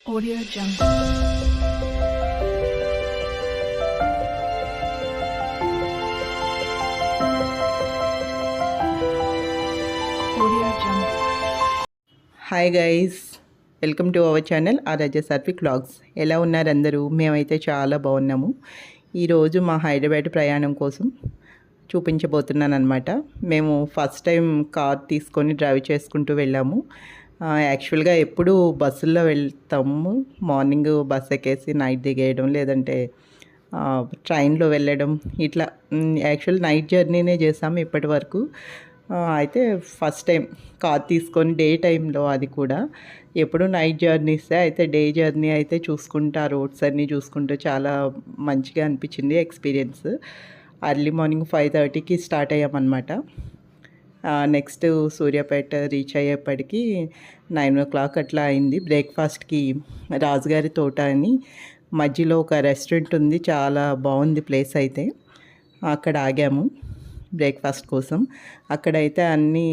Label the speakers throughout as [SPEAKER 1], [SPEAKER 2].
[SPEAKER 1] Audio Jungle. Audio Jungle.
[SPEAKER 2] Hi guys, welcome to our channel Aaradhya Satvik vlogs. ఎలా ఉన్నారు అందరూ? మేమైతే చాలా బాగున్నాము. ఈరోజు మా హైదరాబాద్ ప్రయాణం కోసం చూపించబోతున్నాను అనమాట. మేము ఫస్ట్ టైం కార్ తీసుకొని డ్రైవ్ చేసుకుంటూ వెళ్ళాము. యాక్చువల్గా ఎప్పుడు బస్సుల్లో వెళ్తాము. మార్నింగ్ బస్ ఎక్కేసి నైట్ దిగేయడం, లేదంటే ట్రైన్లో వెళ్ళడం, ఇట్లా యాక్చువల్ నైట్ జర్నీనే చేసాము ఇప్పటి వరకు. అయితే ఫస్ట్ టైం కార్ తీసుకొని డే టైంలో, అది కూడా ఎప్పుడు నైట్ జర్నీసే. అయితే డే జర్నీ అయితే చూసుకుంటా, రోడ్స్ అన్నీ చూసుకుంటూ చాలా మంచిగా అనిపించింది ఎక్స్పీరియన్స్. అర్లీ మార్నింగ్ 5:30కి స్టార్ట్ అయ్యామన్నమాట. నెక్స్ట్ సూర్యాపేట రీచ్ అయ్యేప్పటికి 9 o'clock అట్లా అయింది. బ్రేక్ఫాస్ట్కి రాజుగారి తోట అని మధ్యలో ఒక రెస్టారెంట్ ఉంది, చాలా బాగుంది ప్లేస్ అయితే. అక్కడ ఆగాము బ్రేక్ఫాస్ట్ కోసం. అక్కడైతే అన్నీ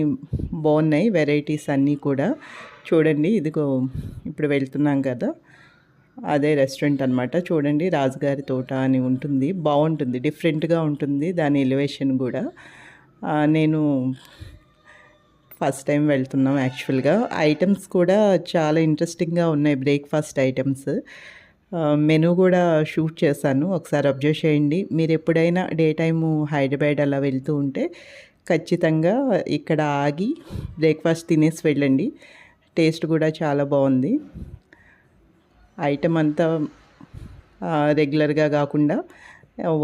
[SPEAKER 2] బాగున్నాయి, వెరైటీస్ అన్నీ కూడా. చూడండి, ఇదిగో ఇప్పుడు వెళ్తున్నాం కదా, అదే రెస్టారెంట్ అనమాట. చూడండి, రాజుగారి తోట అని ఉంటుంది, బాగుంటుంది, డిఫరెంట్గా ఉంటుంది దాని ఎలివేషన్ కూడా. నేను ఫస్ట్ టైం వెళ్తున్నాం యాక్చువల్గా. ఐటమ్స్ కూడా చాలా ఇంట్రెస్టింగ్గా ఉన్నాయి, బ్రేక్ఫాస్ట్ ఐటమ్స్. మెనూ కూడా షూట్ చేశాను, ఒకసారి అబ్జర్వ్ చేయండి. మీరు ఎప్పుడైనా డే టైము హైదరాబాద్ అలా వెళ్తూ ఉంటే ఖచ్చితంగా ఇక్కడ ఆగి బ్రేక్ఫాస్ట్ తినేసి వెళ్ళండి. టేస్ట్ కూడా చాలా బాగుంది. ఐటమ్ అంతా రెగ్యులర్గా కాకుండా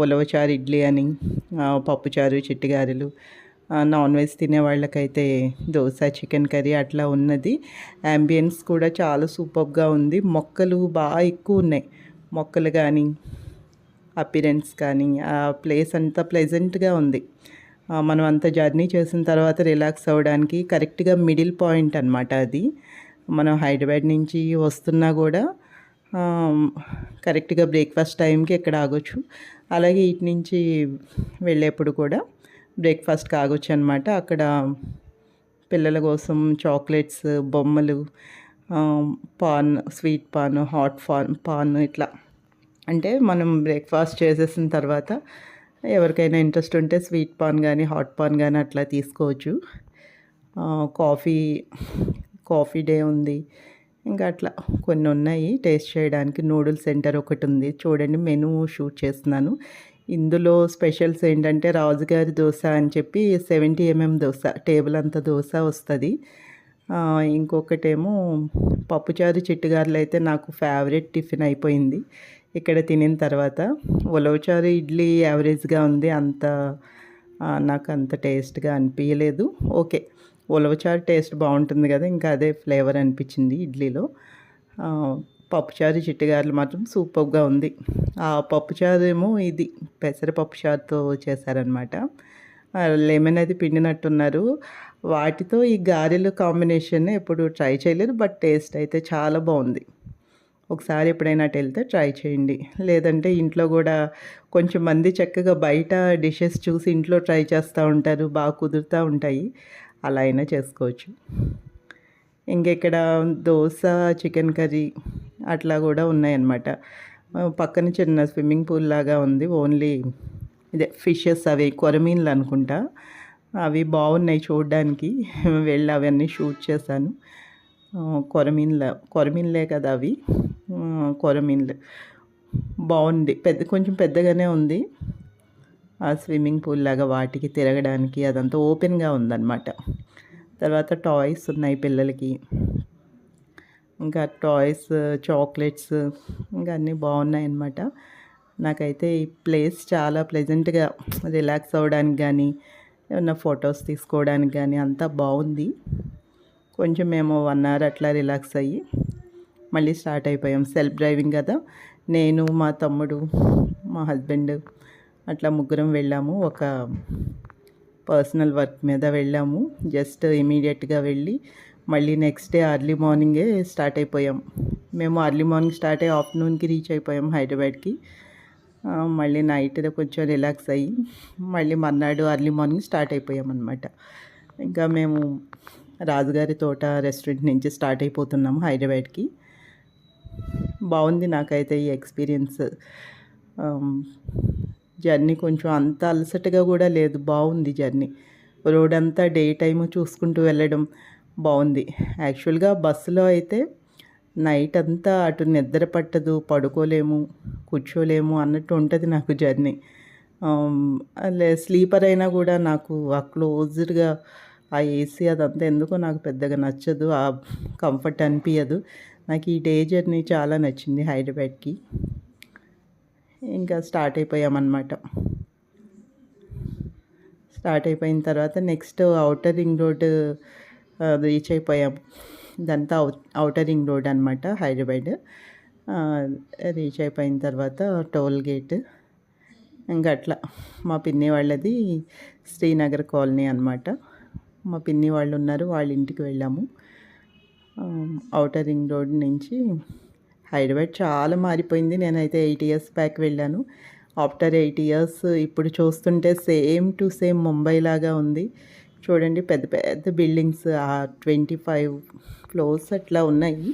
[SPEAKER 2] ఉలవచారు, ఇడ్లీ అని, పప్పుచారు, చిట్టిగారెలు, నాన్ వెజ్ తినే వాళ్ళకైతే దోశ, చికెన్ కర్రీ అట్లా ఉన్నది. యాంబియన్స్ కూడా చాలా సూపర్గా ఉంది. మొక్కలు బాగా ఎక్కువ ఉన్నాయి, మొక్కలు కానీ అపిరెన్స్ కానీ, ఆ ప్లేస్ అంతా ప్లెజెంట్గా ఉంది. మనం అంత జర్నీ చేసిన తర్వాత రిలాక్స్ అవ్వడానికి కరెక్ట్గా మిడిల్ పాయింట్ అనమాట అది. మనం హైదరాబాద్ నుంచి వస్తున్నా కూడా కరెక్ట్గా బ్రేక్ఫాస్ట్ టైంకి ఇక్కడ ఆగొచ్చు. అలాగే ఇటు నుంచి వెళ్ళేప్పుడు కూడా బ్రేక్ఫాస్ట్కి ఆగొచ్చు అనమాట. అక్కడ పిల్లల కోసం చాక్లెట్స్, బొమ్మలు, pan, sweet pan, hot pan ఇట్లా. అంటే మనం బ్రేక్ఫాస్ట్ చేసేసిన తర్వాత ఎవరికైనా ఇంట్రెస్ట్ ఉంటే స్వీట్ పాన్ కానీ హాట్ పాన్ కానీ అట్లా తీసుకోవచ్చు. కాఫీ డే ఉంది, ఇంకా అట్లా కొన్ని ఉన్నాయి టేస్ట్ చేయడానికి. నూడిల్స్ సెంటర్ ఒకటి ఉంది. చూడండి, మెనూ షూట్ చేస్తున్నాను. ఇందులో స్పెషల్స్ ఏంటంటే రాజుగారి దోశ అని చెప్పి 70 mm దోశ, టేబుల్ అంత దోశ వస్తుంది. ఇంకొకటేమో పప్పుచారు, చిట్టుగారెలు అయితే నాకు ఫేవరెట్ టిఫిన్ అయిపోయింది ఇక్కడ తినిన తర్వాత. ఉలవచారు, ఇడ్లీ యావరేజ్గా ఉంది, అంత నాకు అంత టేస్ట్గా అనిపించలేదు. ఓకే, ఉలవచారు టేస్ట్ బాగుంటుంది కదా, ఇంకా అదే ఫ్లేవర్ అనిపించింది ఇడ్లీలో. పప్పుచారు, చిట్టిగారెలు మాత్రం సూపర్గా ఉంది. ఆ పప్పుచారు ఏమో ఇది పెసరపప్పుచారుతో చేశారనమాట. లెమన్ అది పిండినట్టున్నారు. వాటితో ఈ గారెలు కాంబినేషన్ ఎప్పుడు ట్రై చేయలేదు, బట్ టేస్ట్ అయితే చాలా బాగుంది. ఒకసారి ఎప్పుడైనా అటు వెళ్తే ట్రై చేయండి. లేదంటే ఇంట్లో కూడా కొంచెం మంది చక్కగా బయట డిషెస్ చూసి ఇంట్లో ట్రై చేస్తూ ఉంటారు, బాగా కుదురుతూ ఉంటాయి, అలా అయినా చేసుకోవచ్చు. ఇంకెక్కడ దోశ, చికెన్ కర్రీ అట్లా కూడా ఉన్నాయన్నమాట. పక్కన చిన్న స్విమ్మింగ్ పూల్ లాగా ఉంది, ఓన్లీ ఇదే ఫిషెస్, అవి కొరమీన్లు అనుకుంటా, అవి బాగున్నాయి చూడడానికి. వెళ్ళి అవన్నీ షూట్ చేశాను. కొరమీన్లే కదా అవి, కొరమీన్లు. బాగుంది, కొంచెం పెద్దగానే ఉంది. ఆ స్విమ్మింగ్ పూల్ లాగా వాటికి తిరగడానికి అదంతా ఓపెన్గా ఉందన్నమాట. తర్వాత టాయ్స్ ఉన్నాయి పిల్లలకి, ఇంకా టాయ్స్, చాక్లెట్స్, ఇంకా అన్నీ బాగున్నాయి అన్నమాట. నాకైతే ఈ ప్లేస్ చాలా ప్లెజెంట్గా, రిలాక్స్ అవ్వడానికి కానీ ఏమన్నా ఫొటోస్ తీసుకోవడానికి కానీ అంతా బాగుంది. కొంచెం మేము 1 hour అట్లా రిలాక్స్ అయ్యి మళ్ళీ స్టార్ట్ అయిపోయాం. సెల్ఫ్ డ్రైవింగ్ కదా, నేను, మా తమ్ముడు, మా హస్బెండ్ అట్లా ముగ్గురం వెళ్ళాము. ఒక పర్సనల్ వర్క్ మీద వెళ్ళాము. జస్ట్ ఇమీడియట్గా వెళ్ళి మళ్ళీ నెక్స్ట్ డే అర్లీ మార్నింగే స్టార్ట్ అయిపోయాం. మేము అర్లీ మార్నింగ్ స్టార్ట్ అయ్యి ఆఫ్టర్నూన్కి రీచ్ అయిపోయాం హైదరాబాద్కి. మళ్ళీ నైట్ కొంచెం రిలాక్స్ అయ్యి మళ్ళీ మర్నాడు అర్లీ మార్నింగ్ స్టార్ట్ అయిపోయాం అనమాట. ఇంకా మేము రాజుగారి తోట రెస్టారెంట్ నుంచి స్టార్ట్ అయిపోతున్నాము హైదరాబాద్కి. బాగుంది నాకైతే ఈ ఎక్స్పీరియన్స్. జర్నీ కొంచెం అంత అలసటగా కూడా లేదు, బాగుంది జర్నీ. రోడ్ అంతా డే టైము చూసుకుంటూ వెళ్ళడం బాగుంది. యాక్చువల్గా బస్సులో అయితే నైట్ అంతా అటు నిద్ర పట్టదు, పడుకోలేము, కూర్చోలేము అన్నట్టు ఉంటుంది నాకు జర్నీ. స్లీపర్ అయినా కూడా నాకు ఆ క్లోజ్డ్గా ఆ ఏసీ అదంతా ఎందుకో నాకు పెద్దగా నచ్చదు, ఆ కంఫర్ట్ అనిపించదు నాకు. ఈ డే జర్నీ చాలా నచ్చింది హైదరాబాద్కి. ఇంకా స్టార్ట్ అయిపోయామన్నమాట. స్టార్ట్ అయిపోయిన తర్వాత next outer ring road reach అయిపోయాము. ఇదంతా ఔటర్ రింగ్ రోడ్ అనమాట హైదరాబాద్. రీచ్ అయిపోయిన తర్వాత టోల్ గేట్. ఇంకా అట్లా మా పిన్ని వాళ్ళది శ్రీనగర్ కాలనీ అనమాట. మా పిన్ని వాళ్ళు ఉన్నారు, వాళ్ళ ఇంటికి వెళ్ళాము. ఔటర్ రింగ్ రోడ్ నుంచి హైదరాబాద్ చాలా మారిపోయింది. నేనైతే 8 ఇయర్స్ బ్యాక్ వెళ్ళాను. ఆఫ్టర్ 8 ఇయర్స్ ఇప్పుడు చూస్తుంటే సేమ్ టు సేమ్ ముంబై లాగా ఉంది. చూడండి, పెద్ద పెద్ద బిల్డింగ్స్, 25 ఫ్లోర్స్ అట్లా ఉన్నాయి.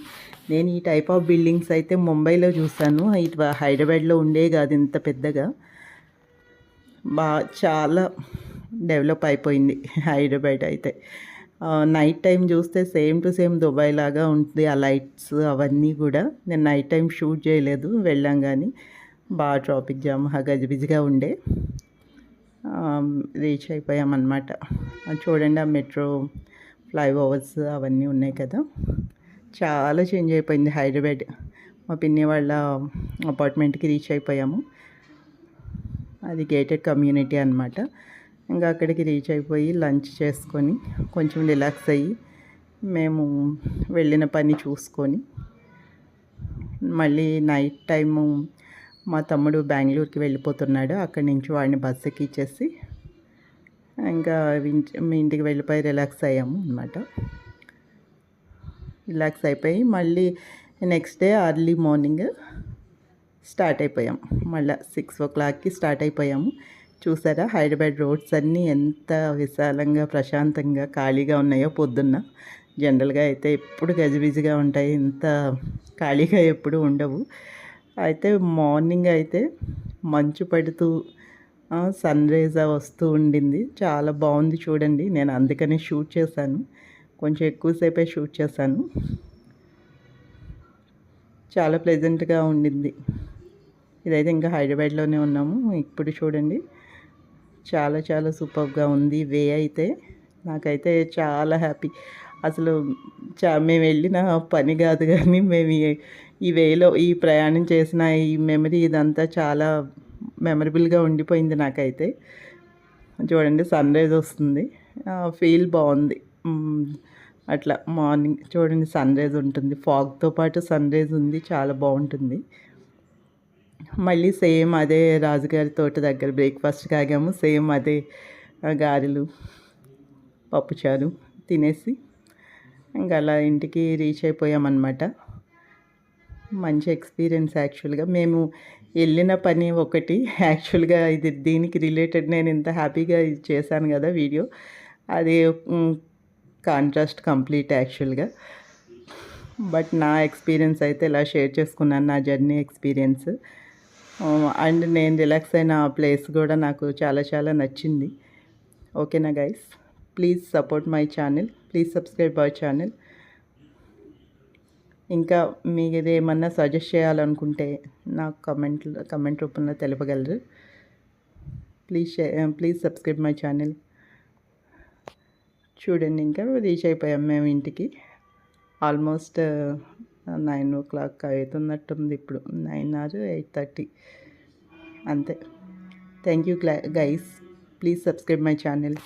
[SPEAKER 2] నేను ఈ టైప్ ఆఫ్ బిల్డింగ్స్ అయితే ముంబైలో చూసాను, ఇటు హైదరాబాద్లో ఉండే కాదు ఇంత పెద్దగా. చాలా డెవలప్ అయిపోయింది హైదరాబాద్ అయితే. నైట్ టైం చూస్తే సేమ్ టు సేమ్ దుబాయ్ లాగా ఉంటుంది, ఆ లైట్స్ అవన్నీ కూడా. నేను నైట్ టైం షూట్ చేయలేదు, వెళ్ళాం కానీ బాగా ట్రాఫిక్ జామ్ గజిబిజిగా ఉండే. రీచ్ అయిపోయామన్నమాట. చూడండి, ఆ మెట్రో ఫ్లైఓవర్స్ అవన్నీ ఉన్నాయి కదా. చాలా చేంజ్ అయిపోయింది హైదరాబాద్. మా పిన్ని వాళ్ళ అపార్ట్మెంట్కి రీచ్ అయిపోయాము. అది గేటెడ్ కమ్యూనిటీ అనమాట. ఇంకా అక్కడికి రీచ్ అయిపోయి లంచ్ చేసుకొని కొంచెం రిలాక్స్ అయ్యి మేము వెళ్ళిన పని చూసుకొని మళ్ళీ నైట్ టైము మా తమ్ముడు బెంగళూరుకి వెళ్ళిపోతున్నాడు. అక్కడి నుంచి వాడిని బస్ ఎక్కిచ్చేసి ఇంకా మీ ఇంటికి వెళ్ళిపోయి రిలాక్స్ అయ్యాము అనమాట. రిలాక్స్ అయిపోయి మళ్ళీ next day early morning start అయిపోయాం. మళ్ళీ 6 o'clockకి స్టార్ట్ అయిపోయాము. చూసారా హైదరాబాద్ రోడ్స్ అన్నీ ఎంత విశాలంగా ప్రశాంతంగా ఖాళీగా ఉన్నాయో. పొద్దున్న జనరల్గా అయితే ఎప్పుడు గజిబిజిగా ఉంటాయి, ఇంత ఖాళీగా ఎప్పుడు ఉండవు. అయితే మార్నింగ్ అయితే మంచు పడుతూ సన్ రైజ్ వస్తూ ఉండింది, చాలా బాగుంది చూడండి. నేను అందుకనే షూట్ చేశాను, కొంచెం ఎక్కువసేపే షూట్ చేశాను. చాలా ప్లెజెంట్గా ఉండింది. ఇదైతే ఇంకా హైదరాబాద్లోనే ఉన్నాము. ఇప్పుడు చూడండి, చాలా చాలా సూపర్గా ఉంది వే అయితే. నాకైతే చాలా హ్యాపీ. అసలు మేము వెళ్ళిన పని కాదు కానీ మేము ఈ వేలో ఈ ప్రయాణం చేసిన ఈ మెమరీ ఇదంతా చాలా మెమరబుల్గా ఉండిపోయింది నాకైతే. చూడండి, సన్ రైజ్ వస్తుంది, ఫీల్ బాగుంది. అట్లా మార్నింగ్ చూడండి సన్ రైజ్ ఉంటుంది, ఫాగ్తో పాటు సన్ రైజ్ ఉంది, చాలా బాగుంటుంది. మళ్ళీ సేమ్ అదే రాజుగారి తోట దగ్గర బ్రేక్ఫాస్ట్కి ఆగాము. సేమ్ అదే గారెలు, పప్పుచారు తినేసి ఇంకా అలా ఇంటికి రీచ్ అయిపోయామన్నమాట. మంచి ఎక్స్పీరియన్స్ యాక్చువల్గా. మేము వెళ్ళిన పని ఒకటి, యాక్చువల్గా ఇది దీనికి రిలేటెడ్ నేను ఇంత హ్యాపీగా ఇది చేశాను కదా వీడియో, అది కాంట్రాస్ట్ కంప్లీట్ యాక్చువల్గా. బట్ నా ఎక్స్పీరియన్స్ అయితే ఇలా షేర్ చేసుకున్నాను, నా జర్నీ ఎక్స్పీరియన్స్. అండ్ నేను రిలాక్స్ అయిన ప్లేస్ కూడా నాకు చాలా చాలా నచ్చింది. ఓకేనా guys, please support my channel, please subscribe our channel. ఇంకా మీకు ఏమన్నా సజెస్ట్ చేయాలనుకుంటే నాకు కమెంట్ రూపంలో తెలపగలరు. Please subscribe my channel. చూడండి, ఇంకా రీచ్ అయిపోయాం మేము ఇంటికి. ఆల్మోస్ట్ 9 o'clock అవుతున్నట్టుంది ఇప్పుడు, 9 or 8:30 అంతే. Thank you guys, please subscribe my channel.